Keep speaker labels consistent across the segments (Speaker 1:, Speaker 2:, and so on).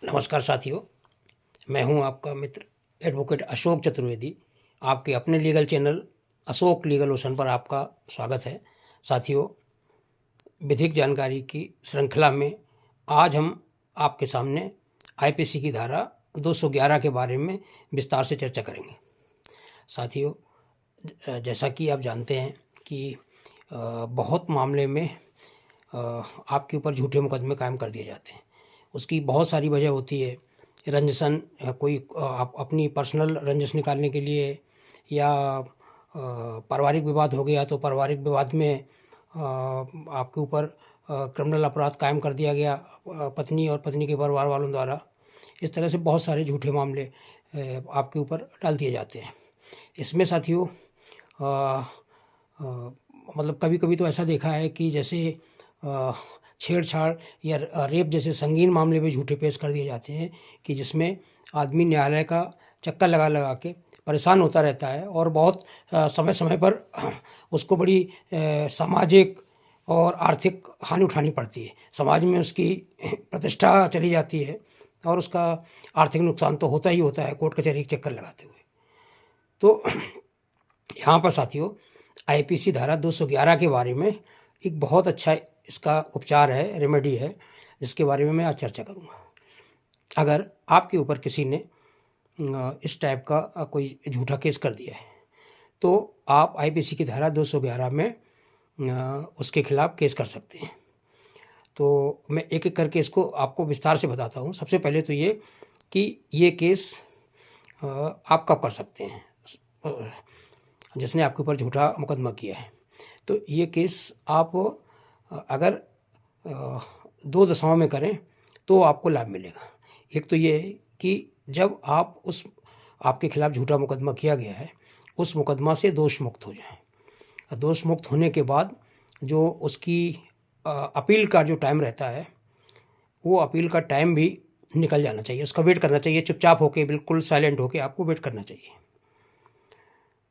Speaker 1: नमस्कार साथियों, मैं हूं आपका मित्र एडवोकेट अशोक चतुर्वेदी। आपके अपने legal channel Ashok legal ocean पर आपका स्वागत है। साथियों, विधिक जानकारी की श्रृंखला में आज हम आपके सामने आईपीसी की धारा 211 के बारे में विस्तार से चर्चा करेंगे। साथियों, जैसा कि आप जानते हैं कि बहुत मामले में आपके ऊपर झूठे मुकदमे कायम कर दिए जाते हैं। उसकी बहुत सारी वजह होती है। रंजिशन, कोई आप अपनी पर्सनल रंजिश निकालने के लिए, या पारिवारिक विवाद हो गया तो पारिवारिक विवाद में आपके ऊपर क्रिमिनल अपराध कायम कर दिया गया पत्नी और पत्नी के परिवार वालों द्वारा। इस तरह से बहुत सारे झूठे मामले आपके ऊपर डाल दिए जाते हैं। इसमें साथियों मतलब कभी कभी तो ऐसा देखा है कि जैसे छेड़छाड़ या रेप जैसे संगीन मामले में झूठे पेश कर दिए जाते हैं कि जिसमें आदमी न्यायालय का चक्कर लगा लगा के परेशान होता रहता है और बहुत समय समय पर उसको बड़ी सामाजिक और आर्थिक हानि उठानी पड़ती है। समाज में उसकी प्रतिष्ठा चली जाती है और उसका आर्थिक नुकसान तो होता ही होता है कोर्ट कचहरी के चक्कर लगाते हुए। तो यहाँ पर साथियों आईपीसी धारा 211 के बारे में एक बहुत अच्छा इसका उपचार है, रेमेडी है, जिसके बारे में मैं आज चर्चा करूँगा। अगर आपके ऊपर किसी ने इस टाइप का कोई झूठा केस कर दिया है तो आप आईपीसी की धारा 211 में उसके खिलाफ केस कर सकते हैं। तो मैं एक एक करके इसको आपको विस्तार से बताता हूँ। सबसे पहले तो ये कि ये केस आप कब कर सकते हैं जिसने आपके ऊपर झूठा मुकदमा किया है। तो ये केस आप अगर 2 दशाओं में करें तो आपको लाभ मिलेगा। एक तो ये है कि जब आप उस आपके खिलाफ झूठा मुकदमा किया गया है उस मुकदमा से दोष मुक्त हो जाएं। दोष मुक्त होने के बाद जो उसकी अपील का जो टाइम रहता है वो अपील का टाइम भी निकल जाना चाहिए, उसका वेट करना चाहिए। चुपचाप होके, बिल्कुल साइलेंट होके आपको वेट करना चाहिए।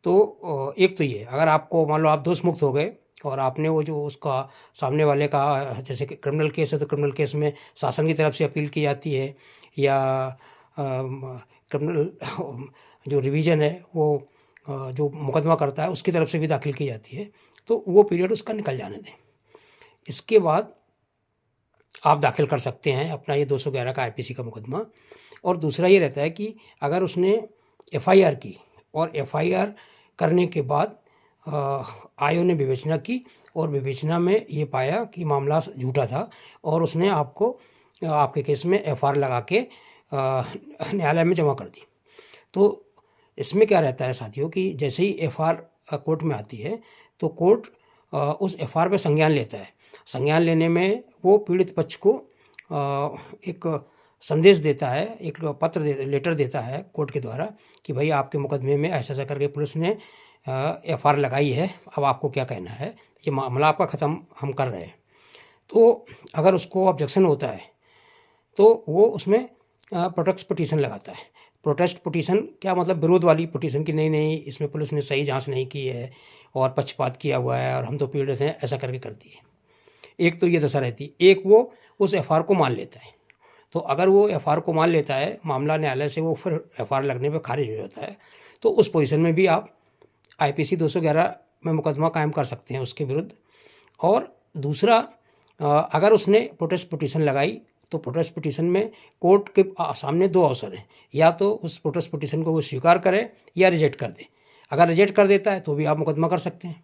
Speaker 1: तो एक तो ये, अगर आपको मान लो आप दोष मुक्त हो गए और आपने वो जो उसका सामने वाले का, जैसे कि क्रिमिनल केस है तो क्रिमिनल केस में शासन की तरफ से अपील की जाती है, या क्रिमिनल जो रिवीजन है वो जो मुकदमा करता है उसकी तरफ से भी दाखिल की जाती है, तो वो पीरियड उसका निकल जाने दें। इसके बाद आप दाखिल कर सकते हैं अपना ये 211 का आईपीसी का मुकदमा। और दूसरा ये रहता है कि अगर उसने एफआईआर की और एफआईआर करने के बाद आयोग ने विवेचना की और विवेचना में ये पाया कि मामला झूठा था और उसने आपको आपके केस में एफआईआर लगा के न्यायालय में जमा कर दी। तो इसमें क्या रहता है साथियों कि जैसे ही एफआईआर कोर्ट में आती है तो कोर्ट उस एफआईआर पे संज्ञान लेता है। संज्ञान लेने में वो पीड़ित पक्ष को एक संदेश देता है, एक लेटर देता है कोर्ट के द्वारा कि भाई आपके मुकदमे में ऐसा ऐसा करके पुलिस ने एफआईआर लगाई है, अब आपको क्या कहना है, ये मामला आपका ख़त्म हम कर रहे हैं। तो अगर उसको ऑब्जेक्शन होता है तो वो उसमें प्रोटेस्ट पिटीशन लगाता है। प्रोटेस्ट पिटीशन क्या मतलब, विरोध वाली पिटीशन की नहीं नहीं इसमें पुलिस ने सही जांच नहीं की है और पक्षपात किया हुआ है और हम तो पीड़ित हैं, ऐसा करके कर दिए। एक तो ये दशा रहती, एक वो उस एफआईआर को मान लेता है। तो अगर वो एफआईआर को मान लेता है, मामला न्यायालय से वो फिर एफआईआर लगने पे खारिज हो जाता है, तो उस पोजीशन में भी आप आईपीसी 211 में मुकदमा कायम कर सकते हैं उसके विरुद्ध। और दूसरा, अगर उसने प्रोटेस्ट पिटीशन लगाई तो प्रोटेस्ट पिटीशन में कोर्ट के सामने 2 अवसर हैं, या तो उस प्रोटेस्ट पिटीशन को वो स्वीकार करे या रिजेक्ट कर दे। अगर रिजेक्ट कर देता है तो भी आप मुकदमा कर सकते हैं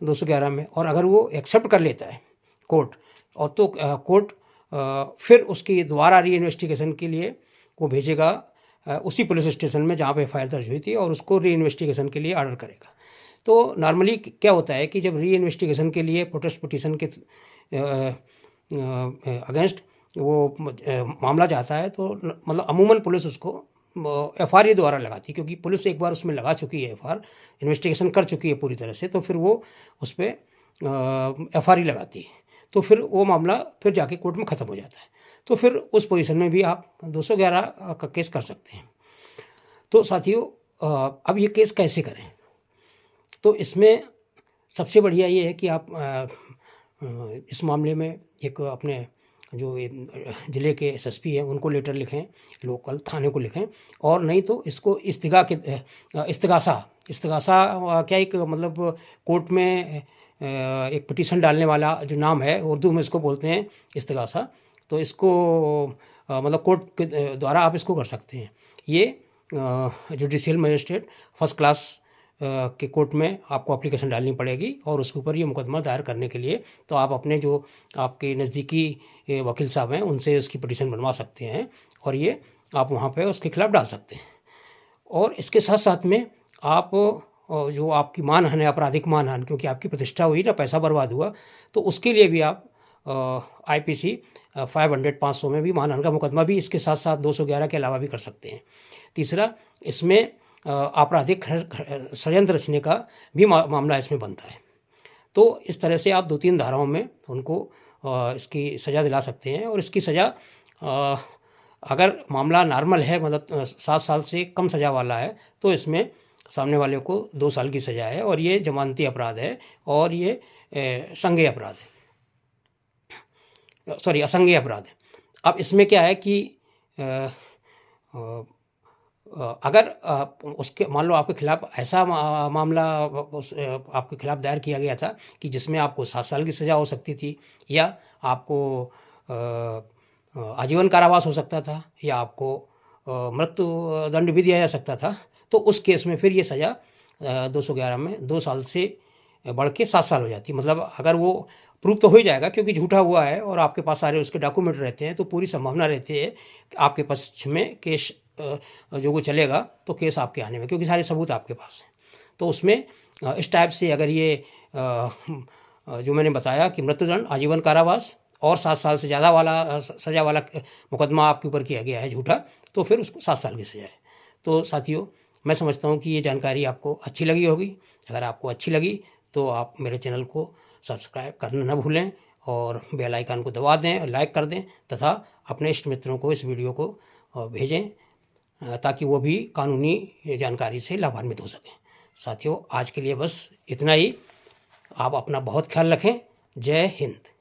Speaker 1: 211 में, और अगर वो एक्सेप्ट कर लेता है कोर्ट और तो कोर्ट फिर उसकी दोबारा री इन्वेस्टिगेशन के लिए वो भेजेगा उसी पुलिस स्टेशन में जहाँ पे एफआईआर दर्ज हुई थी और उसको री इन्वेस्टिगेशन के लिए ऑर्डर करेगा। तो नॉर्मली क्या होता है कि जब री इन्वेस्टिगेशन के लिए प्रोटेस्ट पिटीशन के अगेंस्ट वो मामला जाता है तो मतलब अमूमन पुलिस उसको एफआईआर द्वारा लगाती है, क्योंकि पुलिस एक बार उसमें लगा चुकी है, एफआईआर इन्वेस्टिगेशन कर चुकी है पूरी तरह से, तो फिर वो उस पर एफआईआर लगाती है। तो फिर वो मामला फिर जाके कोर्ट में ख़त्म हो जाता है। तो फिर उस पोजीशन में भी आप 211 का केस कर सकते हैं। तो साथियों, अब ये केस कैसे करें, तो इसमें सबसे बढ़िया ये है कि आप इस मामले में एक अपने जो ज़िले के एसएसपी हैं उनको लेटर लिखें, लोकल थाने को लिखें, और नहीं तो इसको इस्तिगासा क्या एक मतलब कोर्ट में एक पिटीशन डालने वाला जो नाम है, उर्दू में इसको बोलते हैं इस्तिगासा। तो इसको मतलब कोर्ट के द्वारा आप इसको कर सकते हैं। ये जुडिशियल मजिस्ट्रेट फर्स्ट क्लास के कोर्ट में आपको एप्लीकेशन डालनी पड़ेगी, और उसके ऊपर ये मुकदमा दायर करने के लिए तो आप अपने जो आपके नज़दीकी वकील साहब हैं उनसे इसकी पिटीशन बनवा सकते हैं, और ये आप वहाँ पे उसके खिलाफ़ डाल सकते हैं। और इसके साथ साथ में आप जो आपकी मानहानि है, आपराधिक मानहानि, क्योंकि आपकी प्रतिष्ठा हुई ना, पैसा बर्बाद हुआ, तो उसके लिए भी आप IPC 500 में भी मानहानि का मुकदमा भी इसके साथ साथ 211 के अलावा भी कर सकते हैं। तीसरा, इसमें आपराधिक षड्यंत्र रचने का भी मामला इसमें बनता है। तो इस तरह से आप 2-3 धाराओं में उनको इसकी सज़ा दिला सकते हैं। और इसकी सज़ा अगर मामला नॉर्मल है, मतलब 7 साल से कम सज़ा वाला है, तो इसमें सामने वाले को 2 साल की सज़ा है, और ये जमानती अपराध है, और ये असंज्ञेय अपराध है। अब इसमें क्या है कि अगर उसके मान लो आपके खिलाफ ऐसा मामला आपके खिलाफ दायर किया गया था कि जिसमें आपको 7 साल की सज़ा हो सकती थी, या आपको आजीवन कारावास हो सकता था, या आपको मृत्यु दंड भी दिया जा सकता था, तो उस केस में फिर ये सज़ा 211 में 2 साल से बढ़ के 7 साल हो जाती। मतलब अगर वो प्रूफ तो हो ही जाएगा, क्योंकि झूठा हुआ है और आपके पास सारे उसके डॉक्यूमेंट रहते हैं, तो पूरी संभावना रहती है कि आपके पक्ष में केस जो वो चलेगा, तो केस आपके आने में, क्योंकि सारे सबूत आपके पास हैं। तो उसमें इस टाइप से अगर ये जो मैंने बताया कि मृत्युदंड, आजीवन कारावास और 7 साल से ज़्यादा वाला सज़ा वाला मुकदमा आपके ऊपर किया गया है झूठा, तो फिर उसको 7 साल की सज़ा है। तो साथियों, मैं समझता हूँ कि ये जानकारी आपको अच्छी लगी होगी। अगर आपको अच्छी लगी तो आप मेरे चैनल को सब्सक्राइब करना न भूलें, और बेल आइकन को दबा दें, लाइक कर दें, तथा अपने इष्ट मित्रों को इस वीडियो को भेजें, ताकि वो भी कानूनी जानकारी से लाभान्वित हो सकें। साथियों, आज के लिए बस इतना ही। आप अपना बहुत ख्याल रखें। जय हिंद।